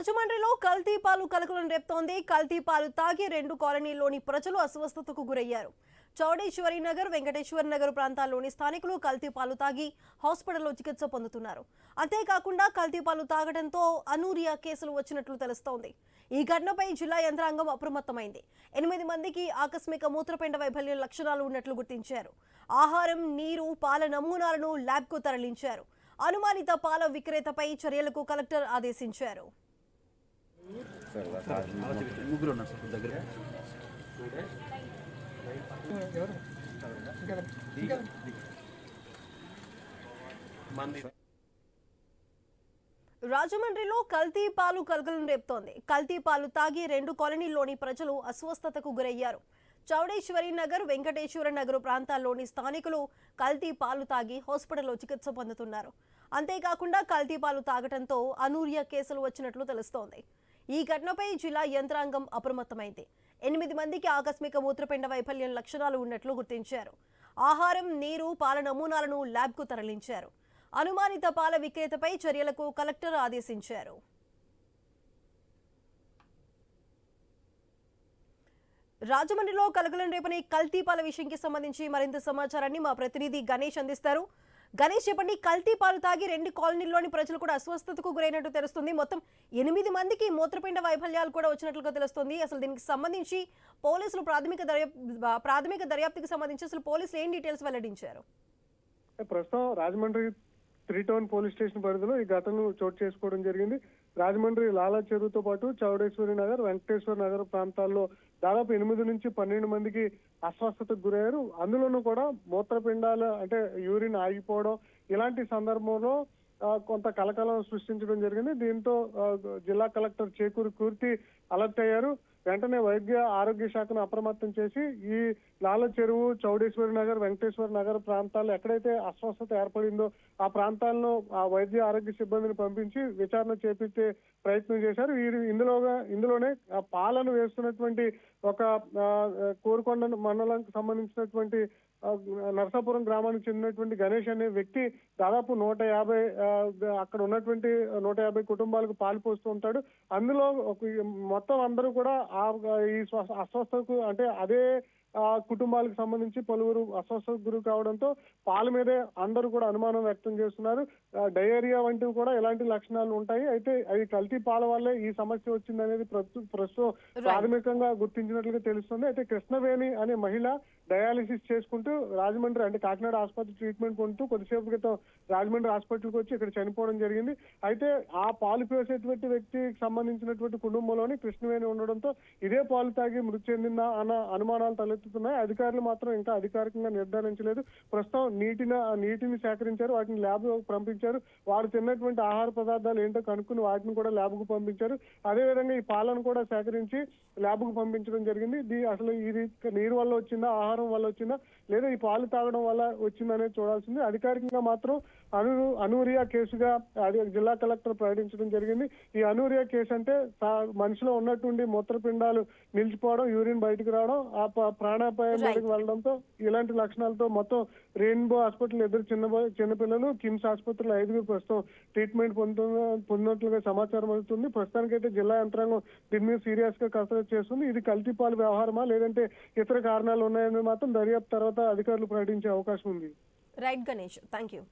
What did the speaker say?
రాజమండ్రిలో కల్తీ పాలు కలకలం రేపుతోంది. కల్తీ పాలు తాగి 2 కాలనీల్లోని ప్రజలు అస్వస్థతకు గురయ్యారు. చౌడేశ్వరి నగర్, వెంకటేశ్వర నగర్ ప్రాంతాల్లోని స్థానికులు కల్తీ పాలు తాగి హాస్పిటల్లో చికిత్స పొందుతున్నారు. అంతేకాకుండా కల్తీ పాలు తాగడంతో అనూరియా కేసులు వచ్చినట్లు తెలుస్తోంది. ఈ ఘటనపై జిల్లా యంత్రాంగం అప్రమత్తమైంది. 8 మందికి ఆకస్మిక మూత్రపిండ వైఫల్యం లక్షణాలు ఉన్నట్లు గుర్తించారు. ఆహారం, నీరు, పాల నమూనాలను ల్యాబ్కు తరలించారు. అనుమానిత పాల విక్రేతపై చర్యలకు కలెక్టర్ ఆదేశించారు. రాజమండ్రిలో కల్తీ పాలు కలకలం రేపుతోంది. కల్తీ పాలు తాగి 2 కాలనీల్లోని ప్రజలు అస్వస్థతకు గురయ్యారు. చౌడేశ్వరి నగర్, వెంకటేశ్వర నగర్ ప్రాంతాల్లోని స్థానికులు కల్తీ పాలు తాగి హాస్పిటల్లో చికిత్స పొందుతున్నారు. అంతేకాకుండా కల్తీ పాలు తాగడంతో అనూరియా కేసులు వచ్చినట్లు తెలుస్తోంది. ఈ ఘటనపై జిల్లా యంత్రాంగం అప్రమత్తమైంది. 8 మందికి ఆకస్మిక మూత్రపిండ వైఫల్యం లక్షణాలు ఉన్నట్లు గుర్తించారు. ఆహారం, నీరు, పాల నమూనాలను ల్యాబ్కు తరలించారు. అనుమానిత పాల విక్రేతపై చర్యలకు కలెక్టర్ ఆదేశించారు. రాజమండ్రిలో కలకలం రేపని కల్తీ పాల విషయంకి సంబంధించి మరింత సమాచారాన్ని మా ప్రతినిధి గణేష్ అందిస్తారు. గణేష్, చెప్పండి. కల్తీ పాలు తాగి 2 కాలనీల్లోని ప్రజలు కూడా అస్వస్థతకు గురైనట్టు తెలుస్తుంది. మొత్తం 8 మందికి మూత్రపిండ వైఫల్యాలు కూడా వచ్చినట్లుగా తెలుస్తుంది. అసలు దీనికి సంబంధించి పోలీసులు ప్రాథమిక దర్యాప్తుకి సంబంధించి అసలు పోలీసులు ఏం డీటెయిల్స్ వెల్లడించారు? ప్రస్తుతం రాజమండ్రి 3 టౌన్ పోలీస్ స్టేషన్ పరిధిలో ఈ ఘటనను చోటు చేసుకోవడం జరిగింది. రాజమండ్రి లాలా చెరువుతో పాటు చౌడేశ్వరి నగర్, వెంకటేశ్వర నగర్ ప్రాంతాల్లో దాదాపు 8 నుంచి 12 మందికి అస్వస్థతకు గురయ్యారు. అందులోనూ కూడా మూత్రపిండాలు అంటే యూరిన్ ఆగిపోవడం ఇలాంటి సందర్భంలో కొంత కలకలం సృష్టించడం జరిగింది. దీంతో జిల్లా కలెక్టర్ చేకూరి కూర్తి అలర్ట్ అయ్యారు. వెంటనే వైద్య ఆరోగ్య శాఖను అప్రమత్తం చేసి ఈ లాల చెరువు, చౌడేశ్వరి నగర్, వెంకటేశ్వర నగర్ ప్రాంతాల్లో ఎక్కడైతే అస్వస్థత ఏర్పడిందో ఆ ప్రాంతాలను ఆ వైద్య ఆరోగ్య సిబ్బందిని పంపించి విచారణ చేపించే ప్రయత్నం చేశారు. ఇందులోనే ఆ పాలను వేస్తున్నటువంటి ఒక కోరుకొండ మండలానికి సంబంధించినటువంటి నరసాపురం గ్రామానికి చెందినటువంటి గణేష్ అనే వ్యక్తి దాదాపు 150 అక్కడ ఉన్నటువంటి 150 కుటుంబాలకు పాలు పోస్తూ ఉంటాడు. అందులో మొత్తం అందరూ కూడా ఈ అస్వస్థతకు అంటే అదే కుటుంబాలకు సంబంధించి పలువురు అస్వస్థతకు గురి కావడంతో పాల మీదే అందరూ కూడా అనుమానం వ్యక్తం చేస్తున్నారు. డయేరియా వంటివి కూడా ఎలాంటి లక్షణాలు ఉంటాయి. అయితే అది కల్తీ పాల వల్లే ఈ సమస్య వచ్చిందనేది ప్రస్తుతం ప్రాథమికంగా గుర్తించినట్లుగా తెలుస్తుంది. అయితే కృష్ణవేణి అనే మహిళ డయాలిసిస్ చేసుకుంటూ రాజమండ్రి అంటే కాకినాడ ఆసుపత్రి ట్రీట్మెంట్ పొందుతూ కొద్దిసేపు క్రితం రాజమండ్రి హాస్పిటల్కి వచ్చి ఇక్కడ చనిపోవడం జరిగింది. అయితే ఆ పాలు పోసేటువంటి వ్యక్తికి సంబంధించినటువంటి కుటుంబంలోని కృష్ణవేణి ఉండడంతో ఇదే పాలు తాగి మృతి చెందిందా అన్న అనుమానాలు తలెత్తుతున్నాయి. అధికారులు మాత్రం ఇంకా అధికారికంగా నిర్ధారించలేదు. ప్రస్తుతం నీటిని సేకరించారు, వాటిని ల్యాబ్ పంపించారు. వారు తిన్నటువంటి ఆహార పదార్థాలు ఏంటో కనుక్కుని వాటిని కూడా ల్యాబ్ కు పంపించారు. అదేవిధంగా ఈ పాలను కూడా సేకరించి ల్యాబ్ కు పంపించడం జరిగింది. అసలు ఇది నీరు వల్ల వచ్చిందా, ఆహారం వల్ల వచ్చిందా, లేదా ఈ పాలు తాగడం వల్ల వచ్చిందనేది చూడాల్సింది. అధికారికంగా మాత్రం అనూరియా కేసుగా జిల్లా కలెక్టర్ ప్రకటించడం జరిగింది. ఈ అనూరియా కేసు అంటే మనిషిలో ఉన్నటువంటి మూత్రపిండాలు నిలిచిపోవడం, యూరిన్ బయటకు రావడం, ఆ ప్రాణాపాయం బయటకు వెళ్ళడంతో ఇలాంటి లక్షణాలతో మొత్తం రెయిన్బో హాస్పిటల్ చిన్నపిల్లలు, కిమ్స్ ఆసుపత్రిలో 5 ప్రస్తుతం ట్రీట్మెంట్ పొందినట్లుగా సమాచారం అవుతుంది. ప్రస్తుతానికైతే జిల్లా యంత్రాంగం దీని మీద సీరియస్ గా కసరత్తు చేస్తుంది. ఇది కల్తీ పాలు వ్యవహారమా లేదంటే ఇతర కారణాలు ఉన్నాయని మాత్రం దర్యాప్తు తర్వాత అధికారులు ప్రకటించే అవకాశం ఉంది. Right Ganesh, thank you.